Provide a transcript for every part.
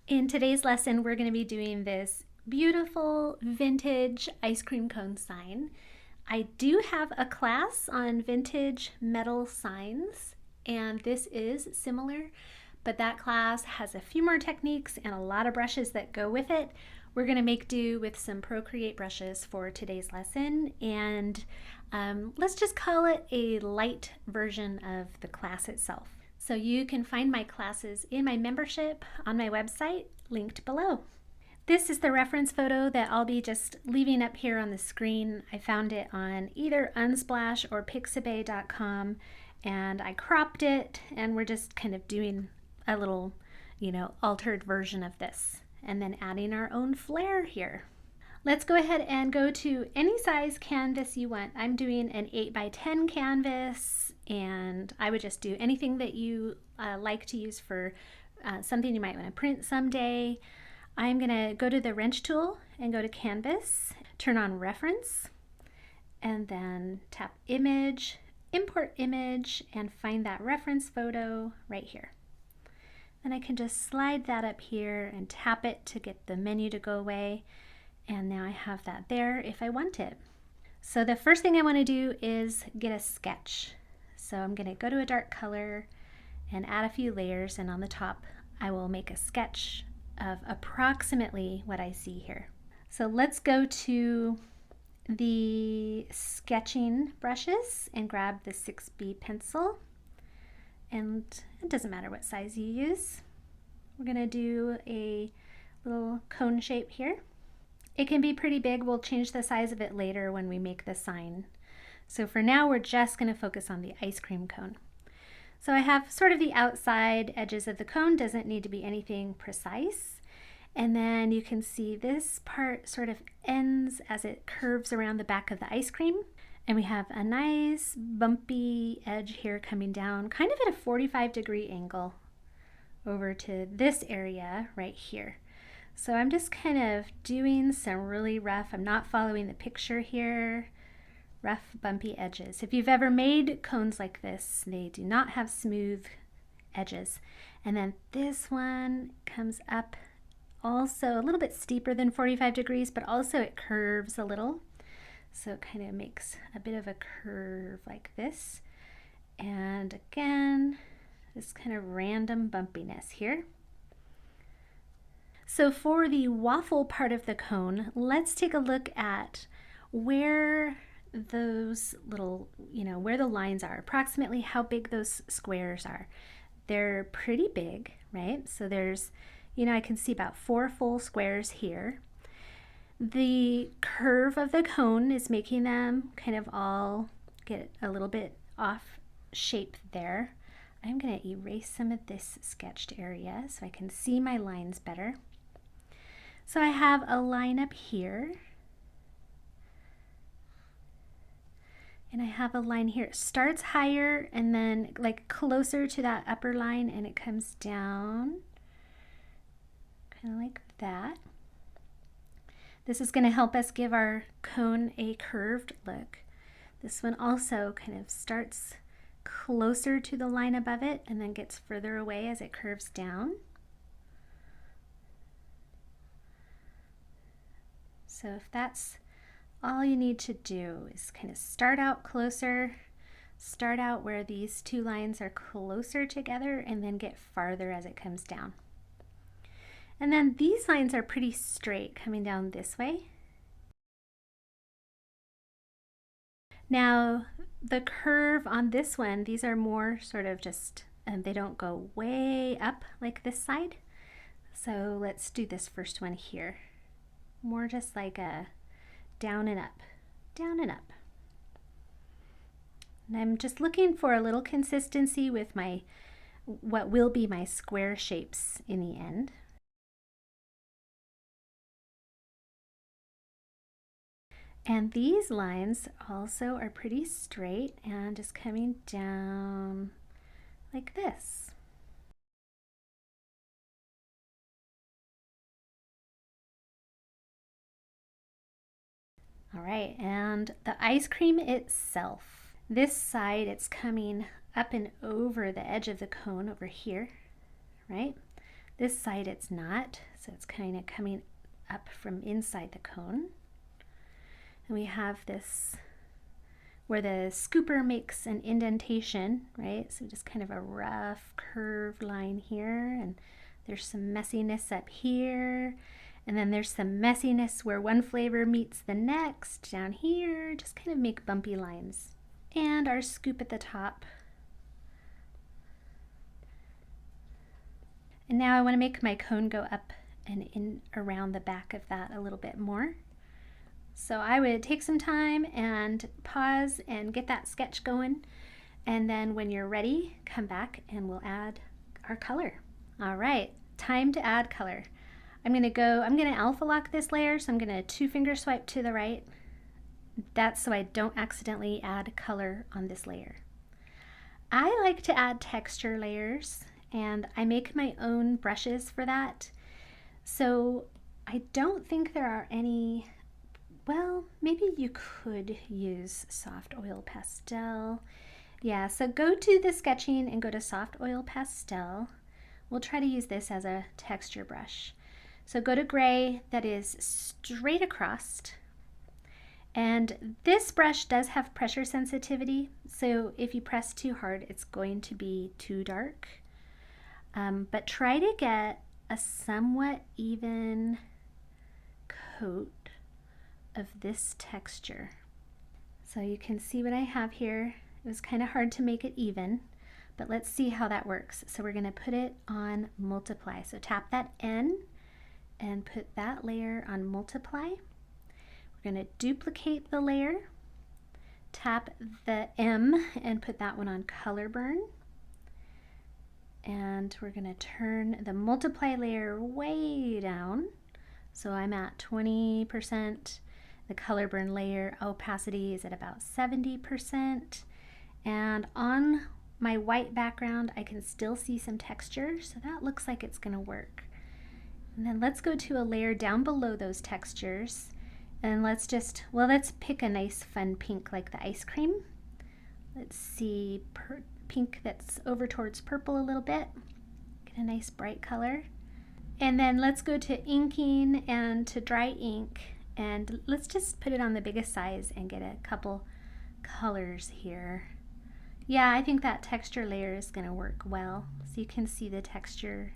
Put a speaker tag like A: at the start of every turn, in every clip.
A: In today's lesson, we're going to be doing this beautiful vintage ice cream cone sign. I do have a class on vintage metal signs, and this is similar, but that class has a few more techniques and a lot of brushes that go with it. We're going to make do with some Procreate brushes for today's lesson, and let's just call it a light version of the class itself. So you can find my classes in my membership on my website, linked below. This is the reference photo that I'll be just leaving up here on the screen. I found it on either Unsplash or Pixabay.com, and I cropped it, and we're just kind of doing a little, altered version of this, and then adding our own flair here. Let's go ahead and go to any size canvas you want. I'm doing an 8x10 canvas, and I would just do anything that you like to use for something you might want to print someday. I'm going to go to the wrench tool and go to canvas, turn on reference, and then tap image, import image, and find that reference photo right here. Then I can just slide that up here and tap it to get the menu to go away. And now I have that there if I want it. So the first thing I want to do is get a sketch. So I'm going to go to a dark color and add a few layers, and on the top I will make a sketch of approximately what I see here. So let's go to the sketching brushes and grab the 6B pencil, and it doesn't matter what size you use. We're going to do a little cone shape here. It can be pretty big. We'll change the size of it later when we make the sign. So for now, we're just going to focus on the ice cream cone. So I have sort of the outside edges of the cone, doesn't need to be anything precise. And then you can see this part sort of ends as it curves around the back of the ice cream. And we have a nice bumpy edge here coming down, kind of at a 45-degree angle over to this area right here. So I'm just kind of doing some really rough, I'm not following the picture here, rough bumpy edges. If you've ever made cones like this, they do not have smooth edges. And then this one comes up also a little bit steeper than 45 degrees, but also it curves a little. So it kind of makes a bit of a curve like this. And again, this kind of random bumpiness here. So for the waffle part of the cone, let's take a look at where those little, where the lines are, approximately how big those squares are. They're pretty big, right? So there's, I can see about 4 full squares here. The curve of the cone is making them kind of all get a little bit off shape there. I'm going to erase some of this sketched area so I can see my lines better. So I have a line up here, and I have a line here. It starts higher and then like closer to that upper line, and it comes down kind of like that. This is going to help us give our cone a curved look. This one also kind of starts closer to the line above it and then gets further away as it curves down. So if that's all you need to do is kind of start out closer, start out where these two lines are closer together, and then get farther as it comes down. And then these lines are pretty straight coming down this way. Now the curve on this one, these are more sort of just, they don't go way up like this side. So let's do this first one here. More just like a down and up, down and up. And I'm just looking for a little consistency with my, what will be my square shapes in the end. And these lines also are pretty straight and just coming down like this. All right, and the ice cream itself. This side, it's coming up and over the edge of the cone over here, right? This side it's not, so it's kind of coming up from inside the cone. And we have this where the scooper makes an indentation, right? So just kind of a rough curved line here, and there's some messiness up here, and then there's some messiness where one flavor meets the next down here, just kind of make bumpy lines. And our scoop at the top. And now I want to make my cone go up and in around the back of that a little bit more. So I would take some time and pause and get that sketch going. And then when you're ready, come back and we'll add our color. All right, time to add color. I'm gonna alpha lock this layer, so I'm gonna 2-finger swipe to the right. That's so I don't accidentally add color on this layer. I like to add texture layers, and I make my own brushes for that. So I don't think there are any. Well, maybe you could use soft oil pastel. Yeah, so go to the sketching and go to soft oil pastel. We'll try to use this as a texture brush. So go to gray that is straight across. And this brush does have pressure sensitivity, so if you press too hard, it's going to be too dark. But try to get a somewhat even coat of this texture. So you can see what I have here. It was kind of hard to make it even, but let's see how that works. So we're going to put it on multiply. So tap that N and put that layer on multiply. We're going to duplicate the layer, tap the M and put that one on color burn. And we're going to turn the multiply layer way down. So I'm at 20%. The color burn layer opacity is at about 70%. And on my white background, I can still see some texture, so that looks like it's going to work. And then let's go to a layer down below those textures, and let's pick a nice fun pink like the ice cream. Let's see, pink that's over towards purple a little bit. Get a nice bright color. And then let's go to inking and to dry ink. And let's just put it on the biggest size and get a couple colors here. Yeah, I think that texture layer is going to work well. So you can see the texture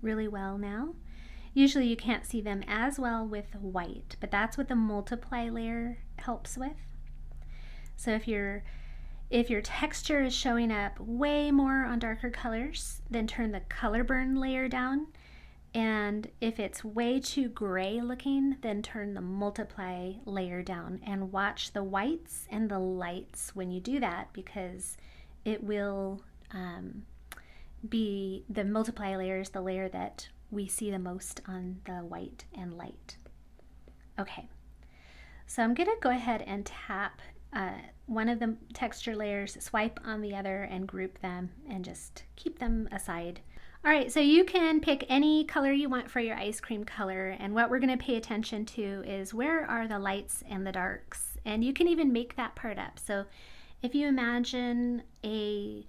A: really well now. Usually you can't see them as well with white, but that's what the multiply layer helps with. So if your texture is showing up way more on darker colors, then turn the color burn layer down. And if it's way too gray looking, then turn the multiply layer down and watch the whites and the lights when you do that, because it will be the multiply layer is the layer that we see the most on the white and light. Okay, so I'm gonna go ahead and tap one of the texture layers, swipe on the other and group them and just keep them aside. All right, so you can pick any color you want for your ice cream color, and what we're going to pay attention to is where are the lights and the darks, and you can even make that part up. So if you imagine a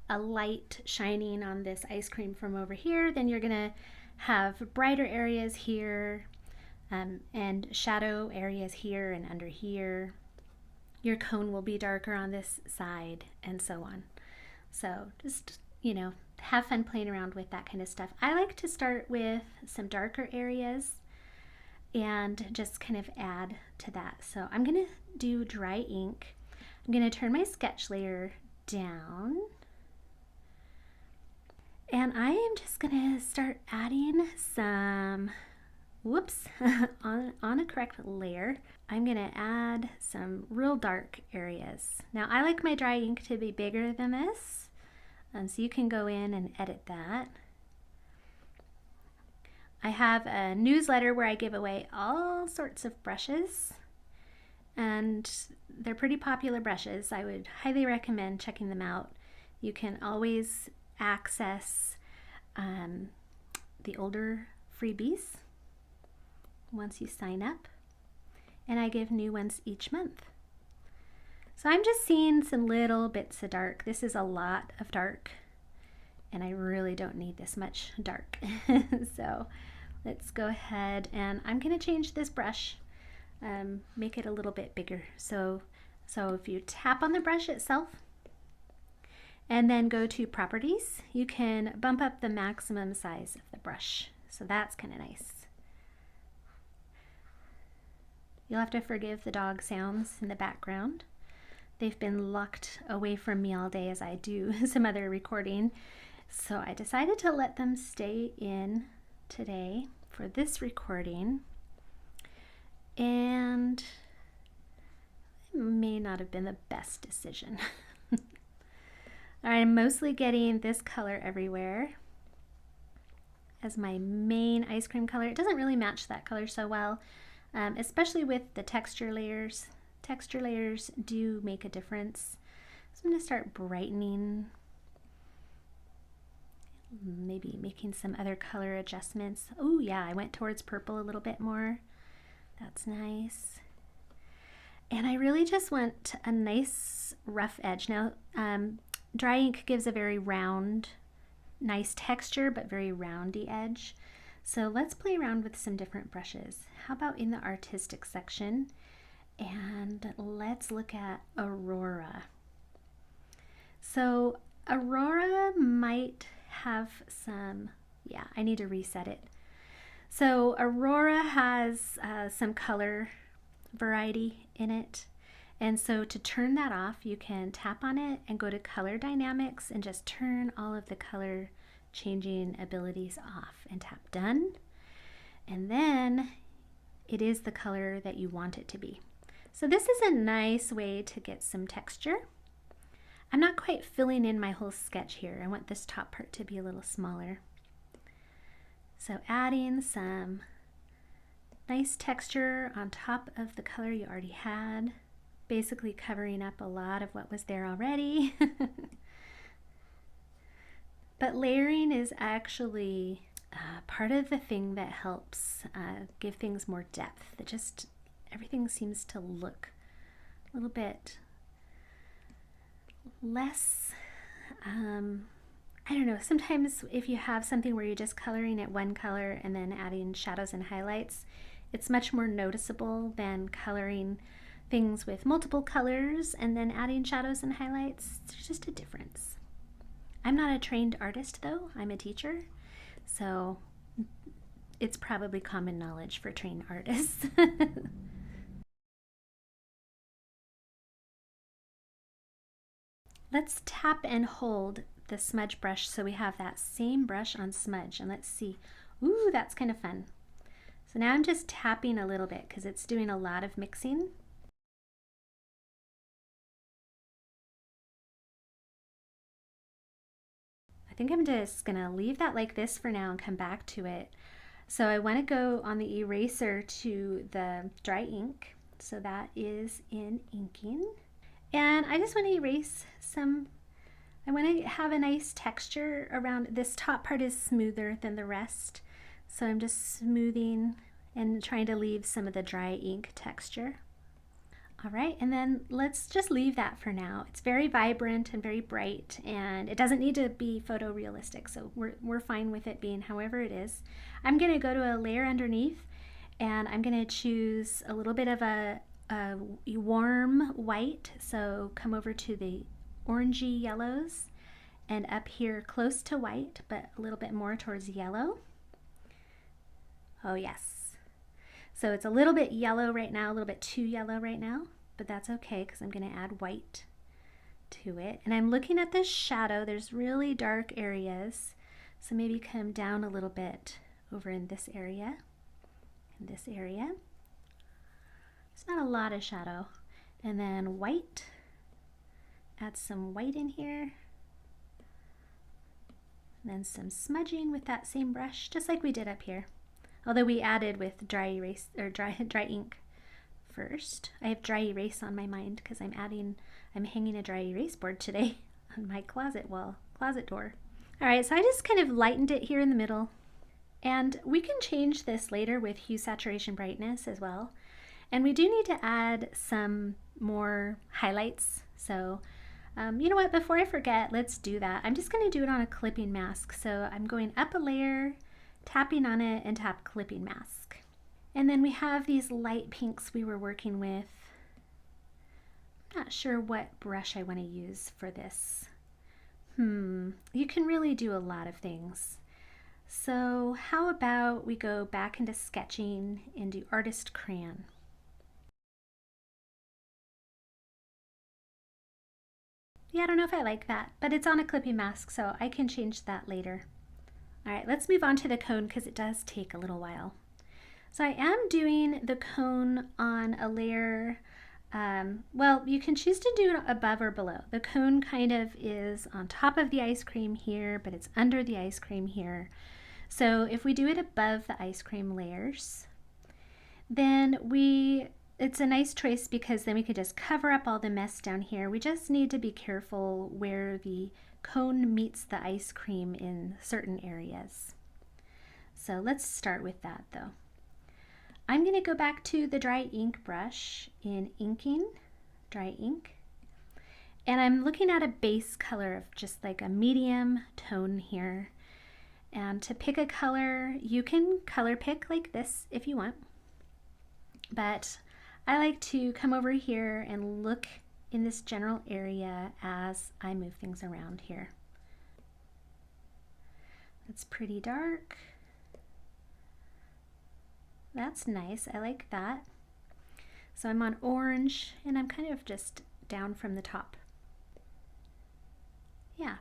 A: light shining on this ice cream from over here, then you're going to have brighter areas here and shadow areas here and under here. Your cone will be darker on this side and so on. So just, have fun playing around with that kind of stuff. I like to start with some darker areas and just kind of add to that. So I'm going to do dry ink. I'm going to turn my sketch layer down. And I am just going to start adding some, on a correct layer, I'm going to add some real dark areas. Now I like my dry ink to be bigger than this. So you can go in and edit that. I have a newsletter where I give away all sorts of brushes, and they're pretty popular brushes. I would highly recommend checking them out. You can always access the older freebies once you sign up, and I give new ones each month. So I'm just seeing some little bits of dark. This is a lot of dark. and I really don't need this much dark. So let's go ahead, and I'm going to change this brush, make it a little bit bigger. So if you tap on the brush itself and then go to properties, you can bump up the maximum size of the brush. So that's kind of nice. You'll have to forgive the dog sounds in the background. They've been locked away from me all day as I do some other recording. So I decided to let them stay in today for this recording. And it may not have been the best decision. I'm mostly getting this color everywhere as my main ice cream color. It doesn't really match that color so well, especially with the texture layers. Texture layers do make a difference. So I'm going to start brightening, maybe making some other color adjustments. Oh yeah, I went towards purple a little bit more. That's nice. And I really just want a nice rough edge. Now, dry ink gives a very round, nice texture, but very roundy edge. So let's play around with some different brushes. How about in the artistic section? And let's look at Aurora. So Aurora might have some, yeah, I need to reset it. So Aurora has some color variety in it. And so to turn that off, you can tap on it and go to color dynamics and just turn all of the color changing abilities off and tap done. And then it is the color that you want it to be. So this is a nice way to get some texture. I'm not quite filling in my whole sketch here. I want this top part to be a little smaller. So adding some nice texture on top of the color you already had, basically covering up a lot of what was there already. But layering is actually part of the thing that helps give things more depth. That just, everything seems to look a little bit less, I don't know, sometimes if you have something where you're just coloring it one color and then adding shadows and highlights, it's much more noticeable than coloring things with multiple colors and then adding shadows and highlights. There's just a difference. I'm not a trained artist though, I'm a teacher, so it's probably common knowledge for trained artists. Let's tap and hold the smudge brush so we have that same brush on smudge, and let's see. Ooh, that's kind of fun. So now I'm just tapping a little bit because it's doing a lot of mixing. I think I'm just gonna leave that like this for now and come back to it. So I want to go on the eraser to the dry ink. So that is in inking. And I just want to erase some, I want to have a nice texture around, this top part is smoother than the rest. So I'm just smoothing and trying to leave some of the dry ink texture. All right, and then let's just leave that for now. It's very vibrant and very bright, and it doesn't need to be photorealistic, so we're fine with it being however it is. I'm gonna go to a layer underneath, and I'm gonna choose a little bit of a warm white, so come over to the orangey yellows and up here close to white but a little bit more towards yellow. Oh yes, so it's a little bit yellow right now, a little bit too yellow right now, but that's okay because I'm going to add white to it. And I'm looking at this shadow, there's really dark areas, so maybe come down a little bit over in this area and this area. It's not a lot of shadow. And then white, add some white in here. And then some smudging with that same brush, just like we did up here. Although we added with dry erase or dry ink first. I have dry erase on my mind because I'm hanging a dry erase board today on my closet door. All right, so I just kind of lightened it here in the middle. And we can change this later with hue, saturation, brightness as well. And we do need to add some more highlights. So You know what, before I forget, let's do that. I'm just going to do it on a clipping mask. So I'm going up a layer, tapping on it, and tap clipping mask. And then we have these light pinks we were working with. I'm not sure what brush I want to use for this. You can really do a lot of things. So how about we go back into sketching and do artist crayon. Yeah, I don't know if I like that, but it's on a clipping mask, so I can change that later. All right, let's move on to the cone because it does take a little while. So I am doing the cone on a layer. Well, you can choose to do it above or below. The cone kind of is on top of the ice cream here, but it's under the ice cream here. So if we do it above the ice cream layers, then it's a nice choice because then we could just cover up all the mess down here. We just need to be careful where the cone meets the ice cream in certain areas. So let's start with that though. I'm going to go back to the dry ink brush in inking, dry ink, and I'm looking at a base color of just like a medium tone here. And to pick a color, you can color pick like this if you want, but I like to come over here and look in this general area as I move things around here. It's pretty dark. That's nice, I like that. So I'm on orange and I'm kind of just down from the top. Yeah,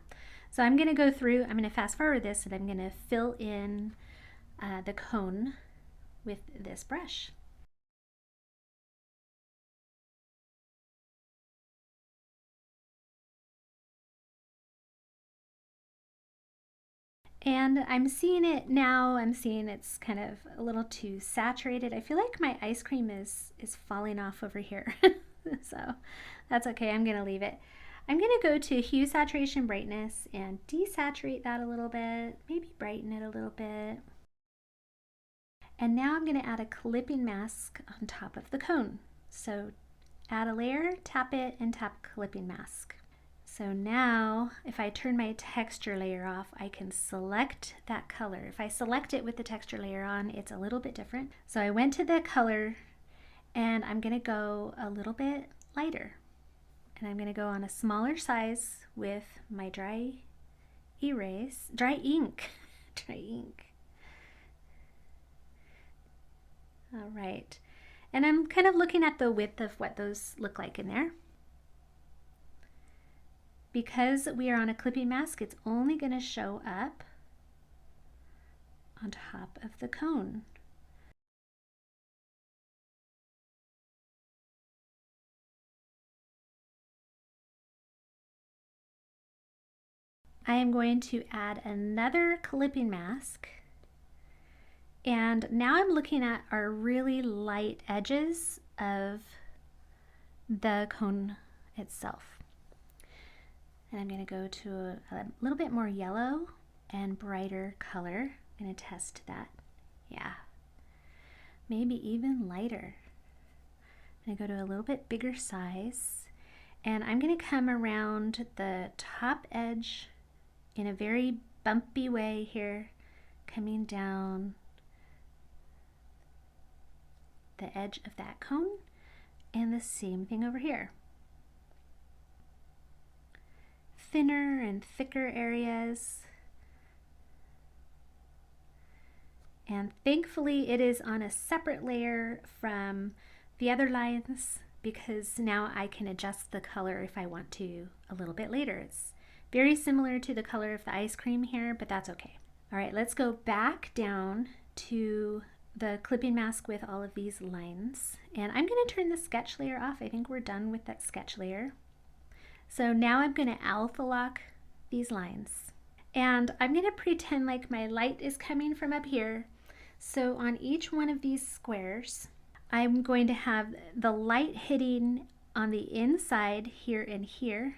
A: so I'm gonna go through, I'm gonna fast forward this and I'm gonna fill in the cone with this brush. And I'm seeing it now, I'm seeing it's kind of a little too saturated. I feel like my ice cream is falling off over here. So that's okay, I'm gonna leave it. I'm gonna go to hue, saturation, brightness and desaturate that a little bit, maybe brighten it a little bit. And now I'm gonna add a clipping mask on top of the cone. So add a layer, tap it, and tap clipping mask. So now if I turn my texture layer off, I can select that color. If I select it with the texture layer on, it's a little bit different. So I went to the color and I'm gonna go a little bit lighter. And I'm gonna go on a smaller size with my dry ink, dry ink. All right, and I'm kind of looking at the width of what those look like in there. Because we are on a clipping mask, it's only going to show up on top of the cone. I am going to add another clipping mask. And now I'm looking at our really light edges of the cone itself. And I'm going to go to a little bit more yellow and brighter color. I'm going to test that. Yeah. Maybe even lighter. I'm going to go to a little bit bigger size. And I'm going to come around the top edge in a very bumpy way here, coming down the edge of that cone, and the same thing over here. Thinner and thicker areas. And thankfully it is on a separate layer from the other lines because now I can adjust the color if I want to a little bit later. It's very similar to the color of the ice cream here, but that's okay. All right, let's go back down to the clipping mask with all of these lines. And I'm gonna turn the sketch layer off. I think we're done with that sketch layer. So now I'm gonna alpha lock these lines. And I'm gonna pretend like my light is coming from up here. So on each one of these squares, I'm going to have the light hitting on the inside here and here,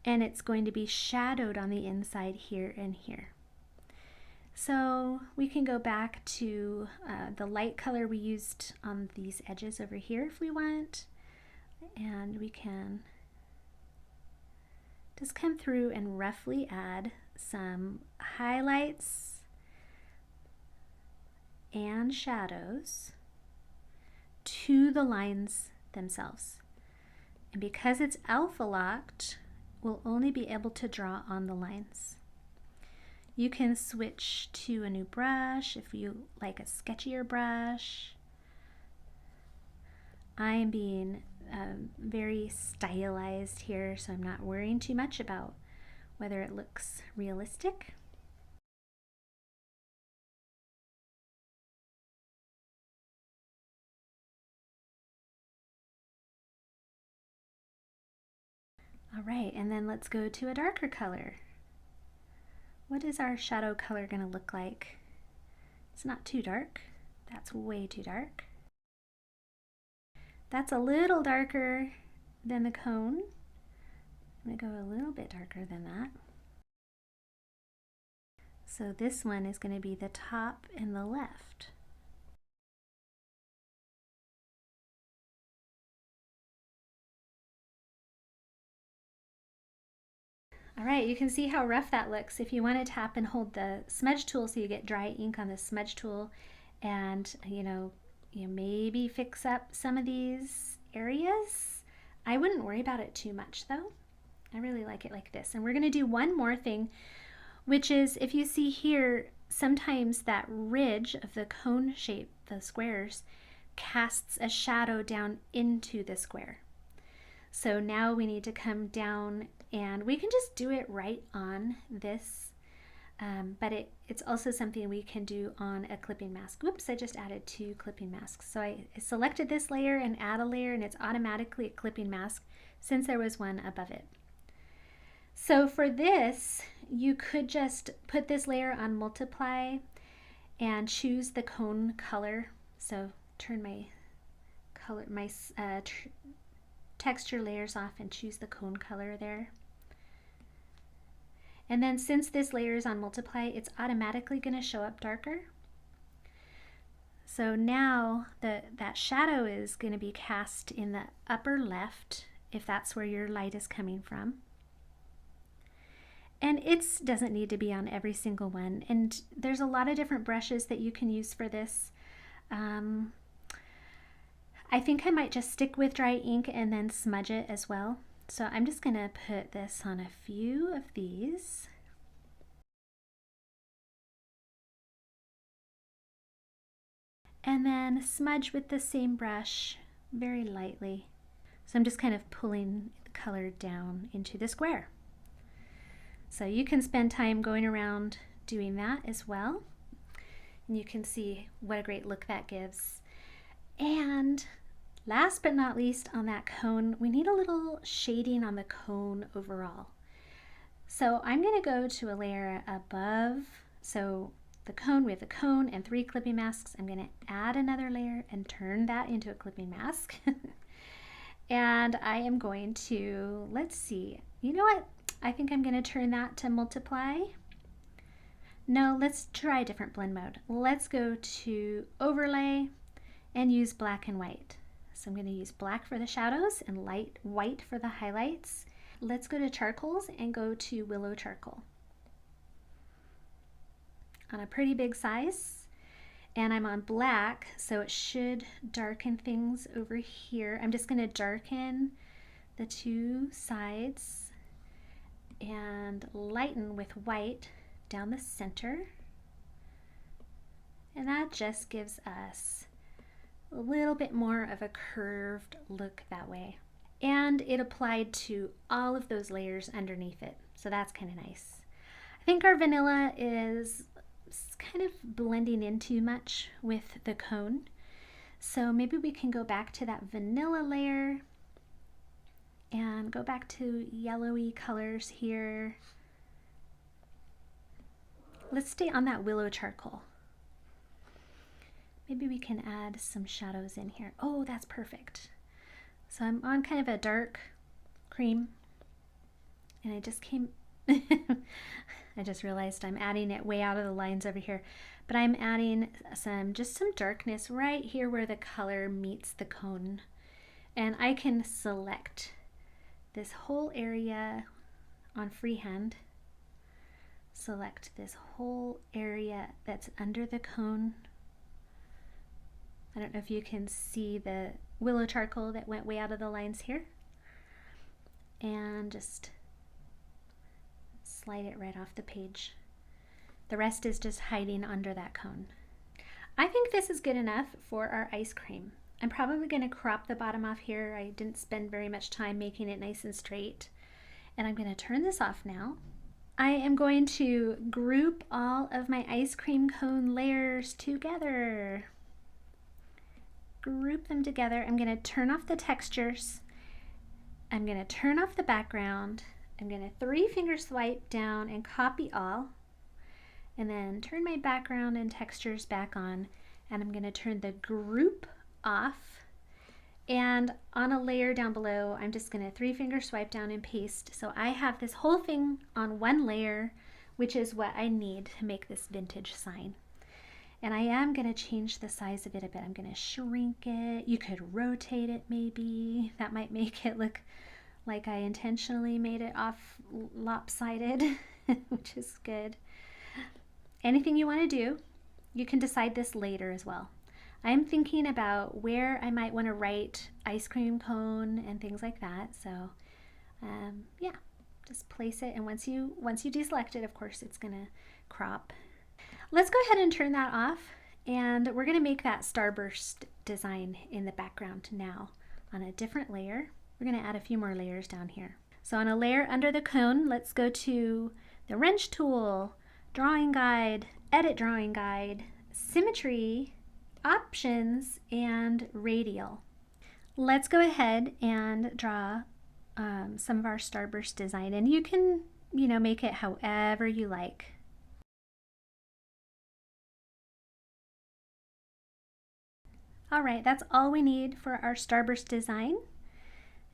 A: and it's going to be shadowed on the inside here and here. So we can go back to the light color we used on these edges over here if we want, and we can just come through and roughly add some highlights and shadows to the lines themselves. And because it's alpha locked, we'll only be able to draw on the lines. You can switch to a new brush if you like a sketchier brush. I am being very stylized here, so I'm not worrying too much about whether it looks realistic. All right, and then let's go to a darker color. What is our shadow color going to look like? It's not too dark. That's way too dark. That's a little darker than the cone. I'm going to go a little bit darker than that. So this one is going to be the top and the left. All right, you can see how rough that looks. If you want to tap and hold the smudge tool so you get dry ink on the smudge tool and, you maybe fix up some of these areas. I wouldn't worry about it too much though. I really like it like this. And we're going to do one more thing, which is if you see here, sometimes that ridge of the cone shape, the squares, casts a shadow down into the square. So now we need to come down, and we can just do it right on this, but it's also something we can do on a clipping mask. Whoops, I just added 2 clipping masks. So I selected this layer and add a layer, and it's automatically a clipping mask since there was one above it. So for this, you could just put this layer on multiply and choose the cone color. So turn my color, texture layers off and choose the cone color there. And then since this layer is on multiply, it's automatically going to show up darker. So now that shadow is going to be cast in the upper left, if that's where your light is coming from. And it doesn't need to be on every single one. And there's a lot of different brushes that you can use for this. I think I might just stick with dry ink and then smudge it as well. So I'm just going to put this on a few of these. And then smudge with the same brush very lightly. So I'm just kind of pulling the color down into the square. So you can spend time going around doing that as well. And you can see what a great look that gives. And last but not least, on that cone, we need a little shading on the cone overall. So I'm going to go to a layer above. So the cone, we have the cone and 3 clipping masks. I'm going to add another layer and turn that into a clipping mask. And I am going to, let's see, you know what? I think I'm going to turn that to multiply. No, let's try a different blend mode. Let's go to overlay and use black and white. So I'm going to use black for the shadows and light white for the highlights. Let's go to charcoals and go to willow charcoal on a pretty big size. And I'm on black, so it should darken things over here. I'm just going to darken the 2 sides and lighten with white down the center. And that just gives us a little bit more of a curved look that way. And it applied to all of those layers underneath it. So that's kind of nice. I think our vanilla is kind of blending in too much with the cone. So maybe we can go back to that vanilla layer and go back to yellowy colors here. Let's stay on that willow charcoal. Maybe we can add some shadows in here. Oh, that's perfect. So I'm on kind of a dark cream, and I just came, I just realized I'm adding it way out of the lines over here, but I'm adding just some darkness right here where the color meets the cone. And I can select this whole area on freehand, select this whole area that's under the cone. I don't know if you can see the willow charcoal that went way out of the lines here. And just slide it right off the page. The rest is just hiding under that cone. I think this is good enough for our ice cream. I'm probably going to crop the bottom off here. I didn't spend very much time making it nice and straight. And I'm going to turn this off now. I am going to group all of my ice cream cone layers together. Group them together. I'm going to turn off the textures. I'm going to turn off the background. I'm going to 3-finger swipe down and copy all. And then turn my background and textures back on. And I'm going to turn the group off. And on a layer down below, I'm just going to 3-finger swipe down and paste. So I have this whole thing on one layer, which is what I need to make this vintage sign. And I am going to change the size of it a bit. I'm going to shrink it. You could rotate it maybe. That might make it look like I intentionally made it off lopsided, which is good. Anything you want to do, you can decide this later as well. I'm thinking about where I might want to write ice cream cone and things like that. So yeah, just place it. And once you deselect it, of course, it's going to crop. Let's go ahead and turn that off. And we're going to make that starburst design in the background now on a different layer. We're going to add a few more layers down here. So on a layer under the cone, let's go to the wrench tool, drawing guide, edit drawing guide, symmetry, options, and radial. Let's go ahead and draw some of our starburst design, and you can, make it however you like. All right, that's all we need for our starburst design.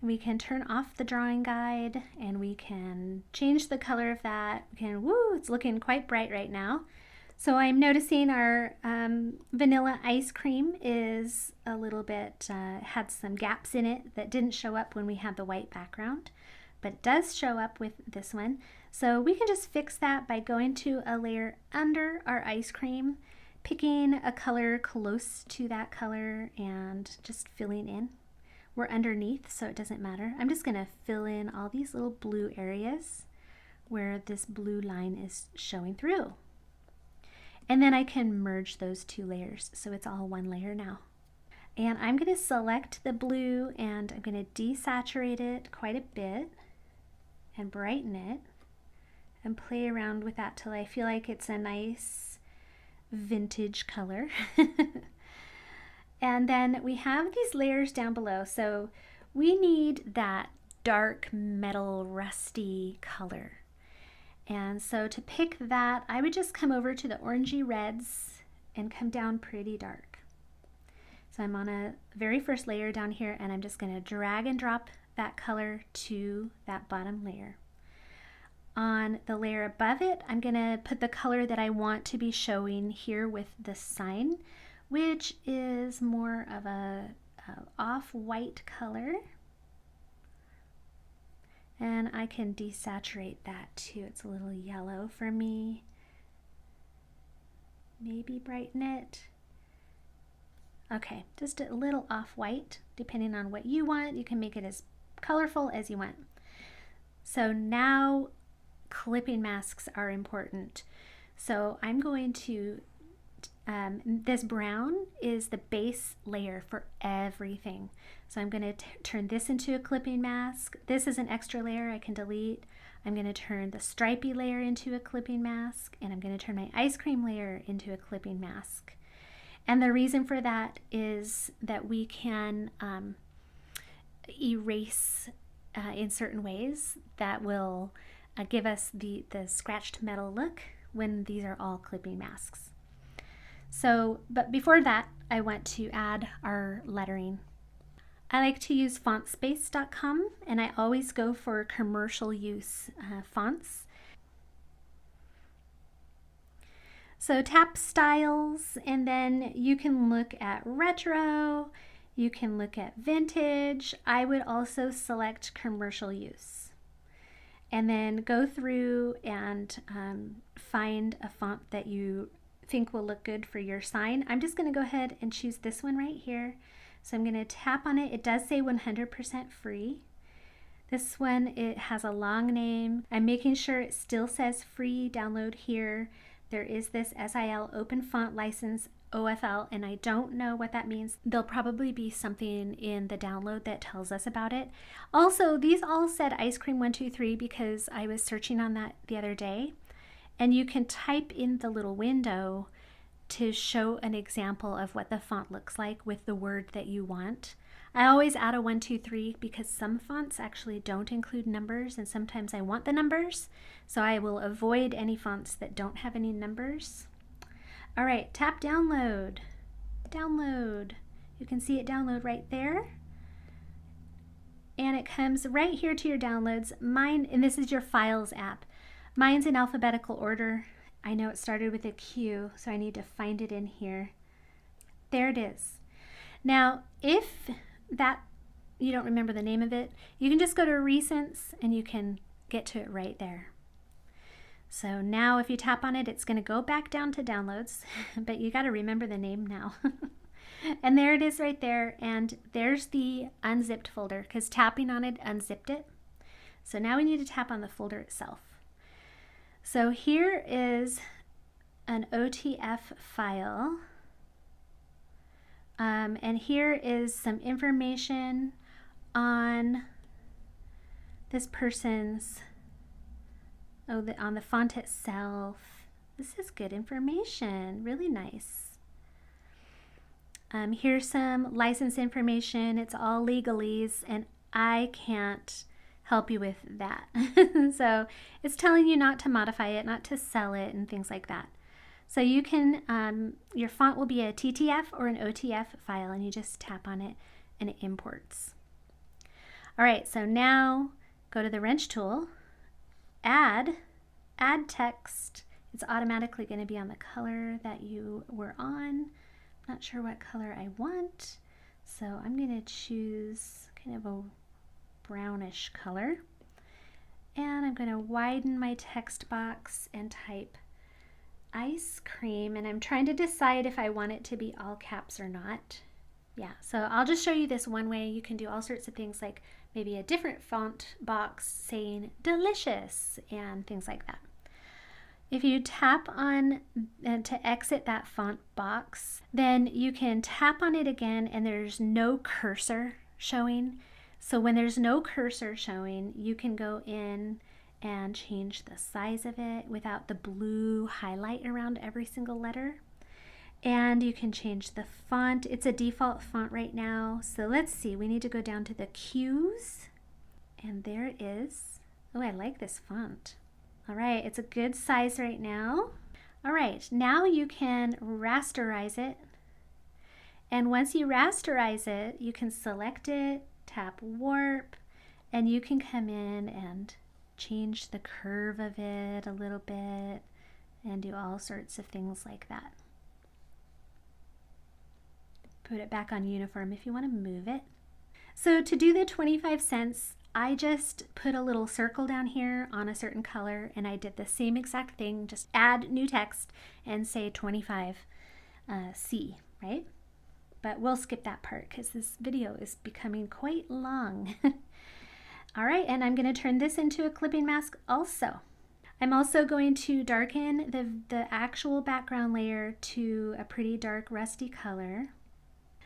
A: We can turn off the drawing guide and we can change the color of that. It's looking quite bright right now. So I'm noticing our vanilla ice cream is a little bit, had some gaps in it that didn't show up when we had the white background, but it does show up with this one. So we can just fix that by going to a layer under our ice cream, picking a color close to that color and just filling in. We're underneath, so it doesn't matter. I'm just gonna fill in all these little blue areas where this blue line is showing through. And then I can merge those two layers, so it's all one layer now. And I'm gonna select the blue and I'm gonna desaturate it quite a bit and brighten it and play around with that till I feel like it's a nice vintage color. And then we have these layers down below. So we need that dark metal rusty color. And so to pick that, I would just come over to the orangey reds and come down pretty dark. So I'm on a very first layer down here and I'm just going to drag and drop that color to that bottom layer. On the layer above it, I'm going to put the color that I want to be showing here with the sign, which is more of a off-white color. And I can desaturate that too. It's a little yellow for me. Maybe brighten it. Okay, just a little off-white, depending on what you want. You can make it as colorful as you want. So now clipping masks are important. So I'm going to this brown is the base layer for everything. So I'm going to turn this into a clipping mask. This is an extra layer I can delete. I'm going to turn the stripy layer into a clipping mask, and I'm going to turn my ice cream layer into a clipping mask. And the reason for that is that we can erase in certain ways that will give us the scratched metal look when these are all clipping masks. So, but before that, I want to add our lettering. I like to use fontspace.com, and I always go for commercial use fonts. So tap styles, and then you can look at retro, you can look at vintage. I would also select commercial use. and then go through and find a font that you think will look good for your sign. I'm just going to go ahead and choose this one right here. So I'm going to tap on it. It does say 100% free. This one, it has a long name. I'm making sure it still says free download here. There is this SIL open font license OFL, and I don't know what that means. There'll probably be something in the download that tells us about it. Also, these all said Ice Cream 123 because I was searching on that the other day, and you can type in the little window to show an example of what the font looks like with the word that you want. I always add a 123 because some fonts actually don't include numbers, and sometimes I want the numbers, so I will avoid any fonts that don't have any numbers. All right, tap download. Download. You can see it download right there. And it comes right here to your downloads. Mine, and this is your Files app. Mine's in alphabetical order. I know it started with a Q, so I need to find it in here. There it is. Now, if that you don't remember the name of it, you can just go to Recents and you can get to it right there. So now if you tap on it, it's going to go back down to downloads, but you got to remember the name now. And there it is right there, and there's the unzipped folder because tapping on it unzipped it. So now we need to tap on the folder itself. So here is an OTF file, and here is some information on this person's on the font itself. This is good information, really nice. Here's some license information. It's all legalese, and I can't help you with that. So it's telling you not to modify it, not to sell it, and things like that. So you can, your font will be a TTF or an OTF file, and you just tap on it and it imports. All right, so now go to the wrench tool, add text. It's automatically going to be on the color that you were on. I'm not sure what color I want, so I'm going to choose kind of a brownish color. And I'm going to widen my text box and type ice cream, and I'm trying to decide if I want it to be all caps or not. Yeah, so I'll just show you this one way. You can do all sorts of things, like maybe a different font box saying delicious and things like that. If you tap on to exit that font box, then you can tap on it again and there's no cursor showing. So when there's no cursor showing, you can go in and change the size of it without the blue highlight around every single letter. And you can change the font. It's a default font right now. So let's see, we need to go down to the Q's, and there it is. Oh, I like this font. All right, it's a good size right now. All right, now you can rasterize it. And once you rasterize it, you can select it, tap warp, and you can come in and change the curve of it a little bit and do all sorts of things like that. Put it back on uniform if you want to move it. So to do the 25 cents, I just put a little circle down here on a certain color, and I did the same exact thing, just add new text and say 25 C, right? But we'll skip that part because this video is becoming quite long. All right, and I'm going to turn this into a clipping mask also. I'm also going to darken the actual background layer to a pretty dark rusty color.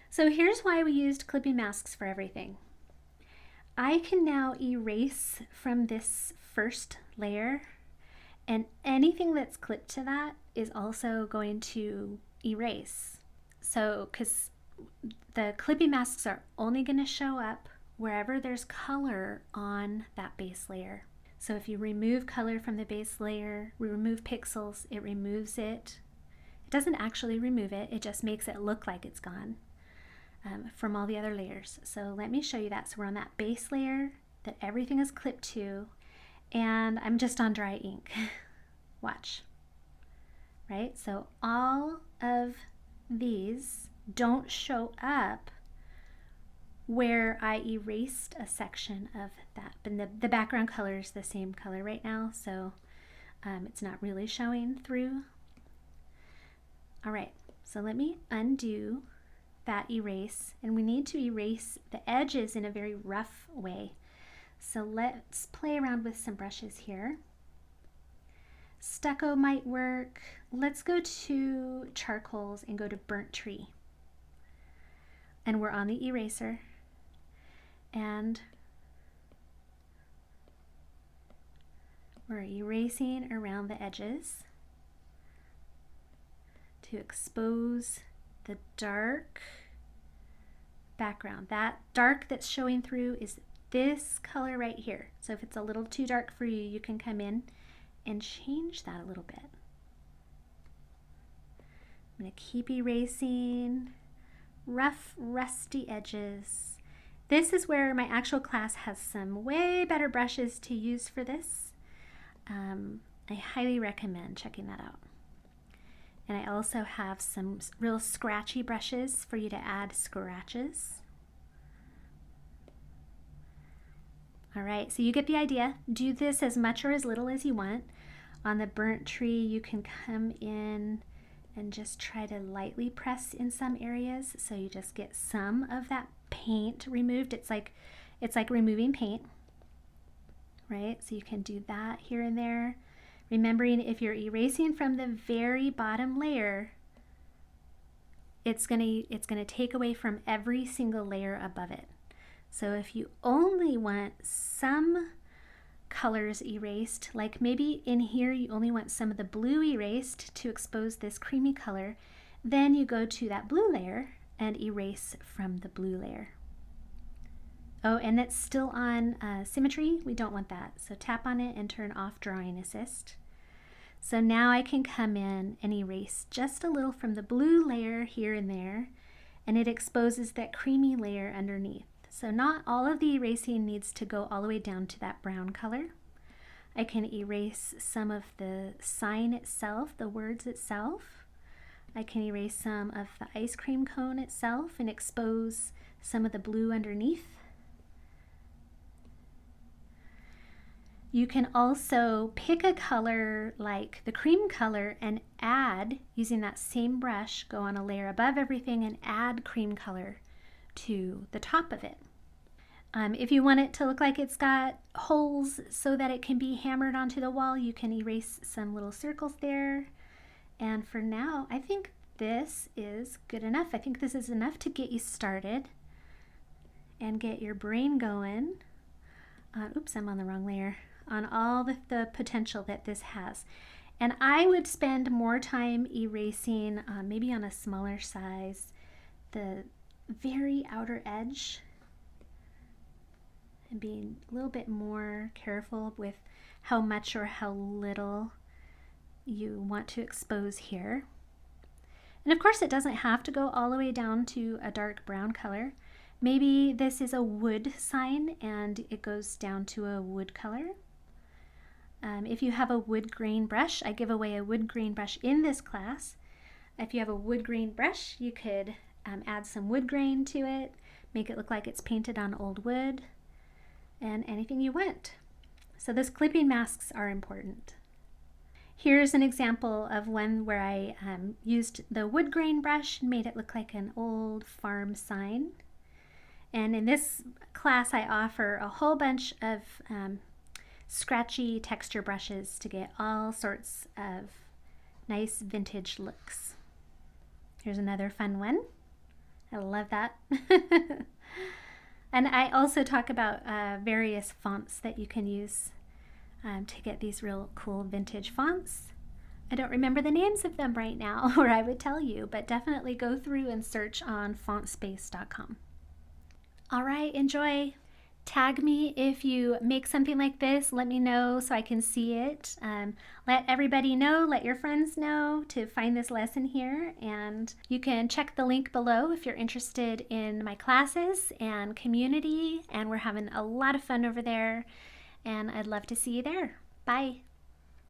A: So here's why we used clipping masks for everything. I can now erase from this first layer, and anything that's clipped to that is also going to erase. So, because the clipping masks are only going to show up wherever there's color on that base layer. So if you remove color from the base layer, remove pixels, it removes it. It doesn't actually remove it, it just makes it look like it's gone. From all the other layers. So let me show you that. So we're on that base layer that everything is clipped to, and I'm just on dry ink. Watch. Right? So all of these don't show up where I erased a section of that. But the background color is the same color right now, so it's not really showing through. All right, so let me undo that erase, and we need to erase the edges in a very rough way. So let's play around with some brushes here. Stucco might work. Let's go to charcoals and go to burnt tree. And we're on the eraser, and we're erasing around the edges to expose the dark background. That dark that's showing through is this color right here. So if it's a little too dark for you, you can come in and change that a little bit. I'm going to keep erasing rough, rusty edges. This is where my actual class has some way better brushes to use for this. I highly recommend checking that out. And I also have some real scratchy brushes for you to add scratches. All right, so you get the idea. Do this as much or as little as you want. On the burnt tree, you can come in and just try to lightly press in some areas so you just get some of that paint removed. It's like removing paint, right? So you can do that here and there. Remembering if you're erasing from the very bottom layer, it's gonna take away from every single layer above it. So if you only want some colors erased, like maybe in here you only want some of the blue erased to expose this creamy color, then you go to that blue layer and erase from the blue layer. Oh, and that's still on symmetry. We don't want that. So tap on it and turn off drawing assist. So now I can come in and erase just a little from the blue layer here and there, and it exposes that creamy layer underneath. So not all of the erasing needs to go all the way down to that brown color. I can erase some of the sign itself, the words itself. I can erase some of the ice cream cone itself and expose some of the blue underneath. You can also pick a color like the cream color and add, using that same brush, go on a layer above everything and add cream color to the top of it. If you want it to look like it's got holes so that it can be hammered onto the wall, you can erase some little circles there. And for now, I think this is good enough. I think this is enough to get you started and get your brain going. Oops, I'm on the wrong layer. On all the potential that this has. And I would spend more time erasing, maybe on a smaller size, the very outer edge, and being a little bit more careful with how much or how little you want to expose here. And of course, it doesn't have to go all the way down to a dark brown color. Maybe this is a wood sign and it goes down to a wood color. If you have a wood grain brush, I give away a wood grain brush in this class. If you have a wood grain brush, you could add some wood grain to it, make it look like it's painted on old wood, and anything you want. So those clipping masks are important. Here's an example of one where I used the wood grain brush and made it look like an old farm sign. And in this class, I offer a whole bunch of scratchy texture brushes to get all sorts of nice vintage looks. Here's another fun one. I love that. And I also talk about various fonts that you can use to get these real cool vintage fonts. I don't remember the names of them right now, or I would tell you, but definitely go through and search on fontspace.com. All right, enjoy. Tag me if you make something like this. Let me know so I can see it. Let everybody know, let your friends know to find this lesson here. And you can check the link below if you're interested in my classes and community. And we're having a lot of fun over there. And I'd love to see you there. Bye.